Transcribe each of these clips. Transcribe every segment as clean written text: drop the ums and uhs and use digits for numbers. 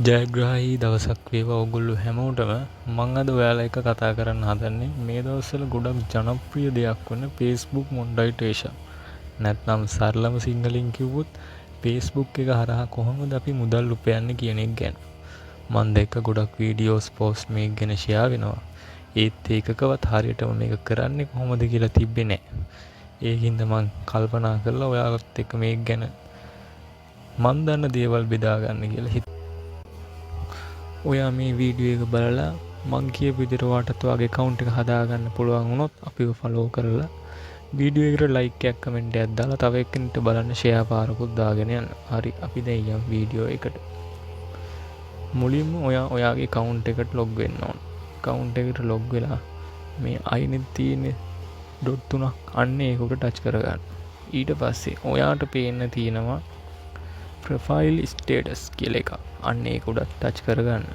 ජයග්‍රාහී දවසක් වේවා ඔයගොල්ලෝ හැමෝටම. මම අද ඔයාලා එක්ක කතා කරන්න හදන්නේ මේ දවස්වල ගොඩක් ජනප්‍රිය දෙයක් වන Facebook මොනිටයිසේෂන්. නැත්නම් සරලම සිංහලෙන් කිව්වොත් Facebook එක හරහා කොහොමද අපි මුදල් උපයන්නේ කියන එක ගැන. මම දැක්ක ගොඩක් වීඩියෝස් පෝස්ට් මේක ගැන ෂෙයා වෙනවා. ඒත් ඒකකවත් හරියටම මේක කරන්නේ කොහොමද කියලා තිබ්බේ නැහැ. ඒකින්ද මම කල්පනා කළා ඔයාලත් එක්ක මේක ගැන මන් දන්න දේවල් බෙදා ගන්න කියලා. ඔයා මේ වීඩියෝ එක බලලා මං කියපු විදිහට ඔයාටත් ඔයාගේ account එක හදාගන්න පුළුවන් වුණොත් අපිව follow කරලා වීඩියෝ එකට like එකක් comment එකක් දාලා තව එක්කෙනෙක්ට බලන්න share පාරකුත් දාගෙන යන්න. හරි අපි දැන් යමු වීඩියෝ එකට. මුලින්ම ඔයාගේ account එකට log වෙන්න ඕන. account එකට log වෙලා මේ අයිනේ තියෙන dot තුනක් අන්න ඒකට touch කරගන්න. ඊට පස්සේ ඔයාට පේන්න තියෙනවා profile status කියලා එක. අන්න ඒක උඩ ටච් කරගන්න.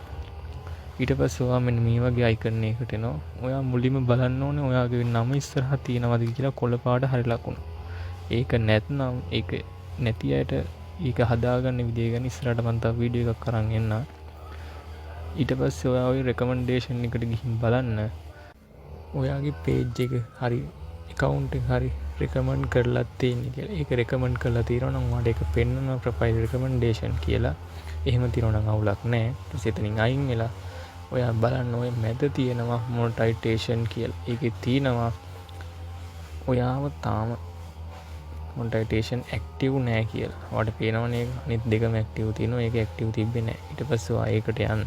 ඊට පස්සේ ඔයා මෙන්න මේ වගේ icon එකකට එනවා. ඔයා මුලින්ම බලන්න ඕනේ ඔයාගේ නම ඉස්සරහා තියෙනවද කියලා කොළ පාට හරි ලකුණ. ඒක නැත්නම් ඒක නැති අයට ඒක හදාගන්න විදිය ගැන ඉස්සරහට මම තව වීඩියෝ එකක් අරන් එන්න. ඊට පස්සේ ඔයා ওই recommendation එකට ගිහින් බලන්න. ඔයාගේ page එක හරි account එක හරි recommend කරලා තියෙන්නේ කියලා. ඒක recommend කරලා තියෙනවා නම් ඔයාලට ඒක පෙන්වනවා profile recommendation කියලා. එහෙම තියෙනවා නම් අවුලක් නැහැ. ඊට එතනින් අයින් වෙලා ඔයා බලන්න ඔය මැද තියෙනවා monetization කියලා. ඒකේ තියෙනවා ඔයාව තාම monetization active නැහැ කියලා. ඔයාලට පේනවනේ අනිත් දෙකම active තියෙනවා. ඒක active තිබ්බේ නැහැ. ඊට පස්සේ ඔයා ඒකට යන්න.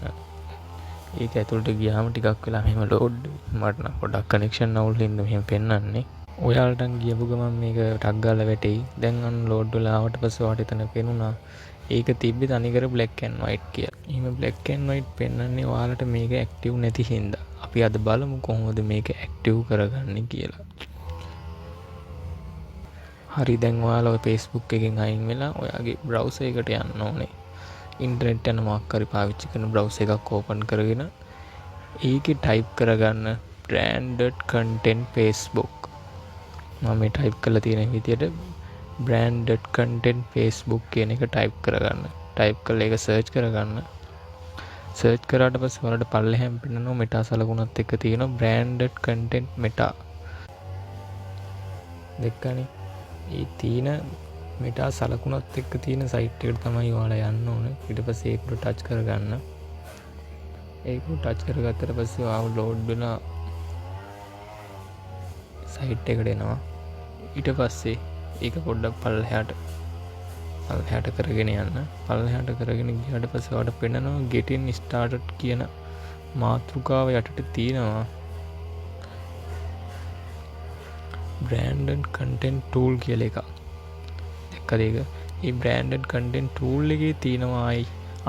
ඒක ඇතුළට ගියාම ටිකක් වෙලා මෙහෙම load මට නම් පොඩක් connection අවුල් හින්දා මෙහෙම පෙන්වන්නේ. ඔයාලට ගියපු ගමන් මේක ටක් ගාලා වැටෙයි. දැන් අන්න load වෙලා ආවට පස්සේ ඔයාලට එතන පේනුණා ඒක තිබ්බේ තනිකර black and white කියලා. එහෙම black and white පෙන්වන්නේ ඔයාලට මේක active නැති හින්දා. අපි අද බලමු කොහොමද මේක active කරගන්නේ කියලා. හරි දැන් ඔයාලා Facebook එකෙන් අයින් වෙලා ඔයාගේ browser එකට යන්න ඕනේ. ඉන්ටර්නෙට් යන මොකක් හරි පාවිච්චි කරන browser එකක් open කරගෙන ඒකේ type කරගන්න branded content Facebook. මම මේ type කරලා තියෙන විදිහට branded content Facebook කියන එක type කරගන්න. type කරලා ඒක search කරගන්න. search කරාට පස්සේ ඔයාලට පල්ලෙහැම් පෙන්නනවා meta සලකුණත් එක්ක තියෙන branded content meta. දෙක්කනේ. ඒ තියෙන meta සලකුණත් එක්ක තියෙන site එකට තමයි ඔයාලා යන්න ඕනේ. ඊට පස්සේ ඒක උඩ touch කරගන්න. ඒක උඩ touch කරගත්තට පස්සේ ආව load වෙලා site එකට එනවා. ඊට පස්සේ ඒක පොඩ්ඩක් පල්ලෙහාට කරගෙන යන්න. පල්ලෙහාට කරගෙන ගියාට පස්සේ ඔයාලට පෙන්නනවා getting started කියන මාතෘකාව යටට තියෙනවා branded content tool කියලා එකක්. දැක්කද ඒක? මේ branded content tool එකේ තියෙනවා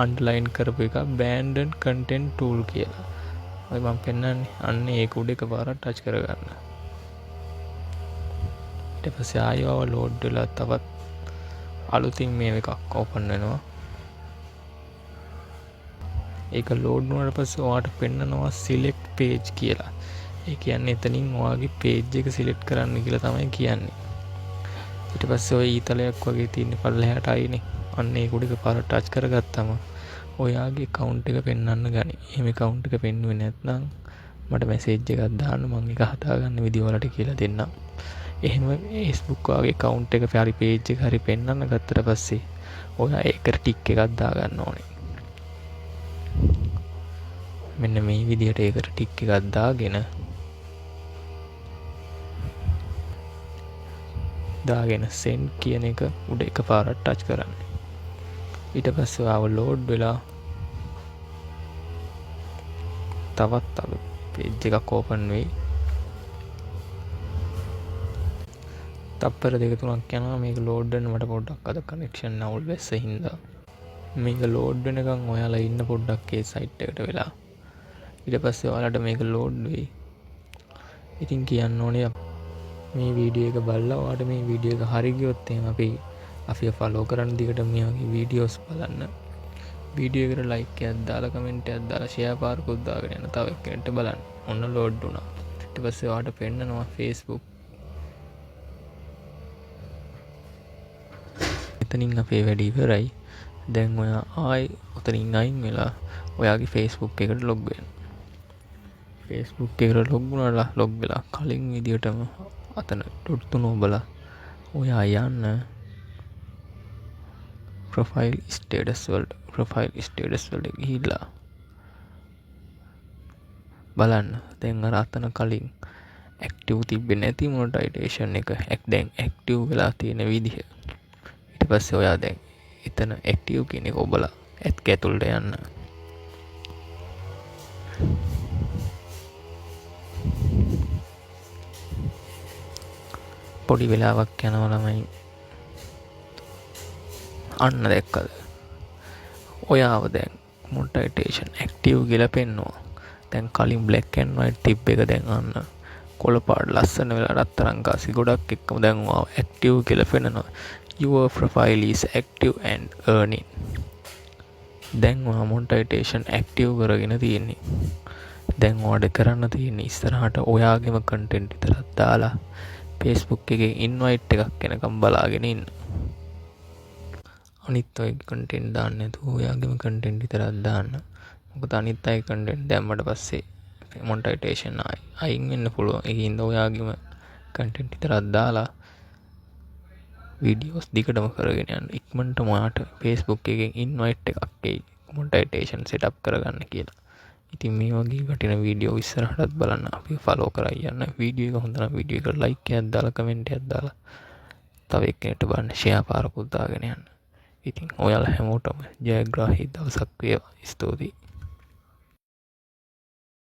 underline කරපු එක branded content tool කියලා. ඔය මම පෙන්නන්නේ අන්න ඒක උඩ එකපාරක් touch කරගන්න. ඊට පස්සේ ආයෙව load වෙලා තවත් අලුතින් මේ එකක් open වෙනවා. ඒක load වුණාට පස්සේ ඔයාලට පෙන්නනවා select page කියලා. ඒ කියන්නේ එතනින් ඔයාගේ page එක select කරන්න කියලා තමයි කියන්නේ. ඊට පස්සේ ඔය ඊතලයක් වගේ තියෙන පල්ලෙහාට ආයිනේ. අන්න ඒක උඩ එකපාරට touch කරගත්තම ඔයාගේ account එක පෙන්වන්න ගනි. එහෙම account එක පෙන්වුවේ නැත්නම් මට message එකක් දාන්න මම ඒක හදාගන්න විදිය වලට කියලා දෙන්නම්. එහෙම Facebook වගේ account එක හරි page එක හරි පෙන්වන්න ගත්තට පස්සේ ඔයා ඒකට ටික් එකක් දාගන්න ඕනේ. මෙන්න මේ විදිහට ඒකට ටික් එකක් දාගෙන send කියන එක උඩ එකපාරක් touch කරන්න. ඊට පස්සේ ආව load වෙලා තවත් page එකක් open වෙයි. තප්පර දෙක තුනක් යනවා මේක load වෙන්න. මට පොඩ්ඩක් අද connection අවුල් වෙස්ස හින්දා මේක load වෙනකන් ඔයාලා ඉන්න පොඩ්ඩක් ඒ site එකට වෙලා. ඊට පස්සේ ඔයාලට මේක load වෙයි. ඉතින් කියන්න ඕනේ මේ වීඩියෝ එක බලලා ඔයාලට මේ වීඩියෝ එක හරි ගියොත් එහෙනම් අපි follow කරන්න දිගට මේ වගේ වීඩියෝස් බලන්න. වීඩියෝ එකට like එකක් දාලා comment එකක් දාලා share පාරකුත් දාගෙන යන්න. තව එක්කෙනෙක්ට බලන්න. ඔන්න load වුණා. ඊට පස්සේ ඔයාලට පෙන්නනවා Facebook. එතනින් අපේ වැඩ ඉවරයි. දැන් ඔයා ආයි ඔතනින් අයින් වෙලා ඔයාගේ Facebook එකට ලොග් වෙන්න. Facebook එකට ලොග් වුණාලා ලොග් වෙලා කලින් විදියටම අතන ඩොට් තුන ඔබලා ඔයා යන්න ප්‍රොෆයිල් ස්ටේටස් වලට ගිහිල්ලා බලන්න. දැන් අර අතන කලින් ඇක්ටිව් තිබ්බේ නැති මොනටයිසේෂන් එක දැන් ඇක්ටිව් වෙලා තියෙන විදිහ. ඊට පස්සේ ඔයා දැන් එතන ඇක්ටිව් කියන එක ඔබලා ඇත් ඇතුළට යන්න. පොඩි වෙලාවක් යනවා ළමයි. අන්න දැක්කද? ඔයාව දැන් මොනටයිසේෂන් ඇක්ටිව් කියලා පෙන්නවා. දැන් කලින් black and white තිබ්බ එක දැන් අන්න කොළ පාට ලස්සන වෙලා රත්තරන් කාසි ගොඩක් එක්කම දැන් ඔයාව ඇක්ටිව් කියලා පෙන්නනවා. Your profile is active and earning. දැන් ඔයා මොනටයිසේෂන් ඇක්ටිව් කරගෙන තියෙන්නේ. දැන් ඔයාට කරන්න තියෙන්නේ ඉස්සරහට ඔයාගේම කන්ටෙන්ට් විතරක් දාලා Facebook එකේ ඉන්වයිට් එකක් එනකම් බලාගෙන ඉන්න. අනිත් අය කන්ටෙන්ට් දාන්න නැතුව ඔයාගේම කන්ටෙන්ට් විතරක් දාන්න. මොකද අනිත් අය කන්ටෙන්ට් දැම්මට පස්සේ මොනටයිසේෂන් අයින් වෙන්න පුළුවන්. ඒකින්ද ඔයාගේම කන්ටෙන්ට් විතරක් දාලා වීඩියෝස් දිගටම කරගෙන යන්න. ඉක්මනටම ඔයාට Facebook එකෙන් ඉන්වයිට් එකක් එයි මොනටයිසේෂන් සෙටප් කරගන්න කියලා. ඉතින් මේ වගේ වටින වීඩියෝ ඉස්සරහටත් බලන්න අපි ෆලෝ කරලා යන්න. වීඩියෝ එක හොඳ නම් වීඩියෝ එකට ලයික් එකක් දාලා කමෙන්ට් එකක් දාලා තව එක්කෙනෙක්ට බලන්න ෂෙයා පාරකුත් දාගෙන යන්න. ඉතින් ඔයාලා හැමෝටම ජයග්‍රාහී දවසක් වේවා. ස්තුතියි.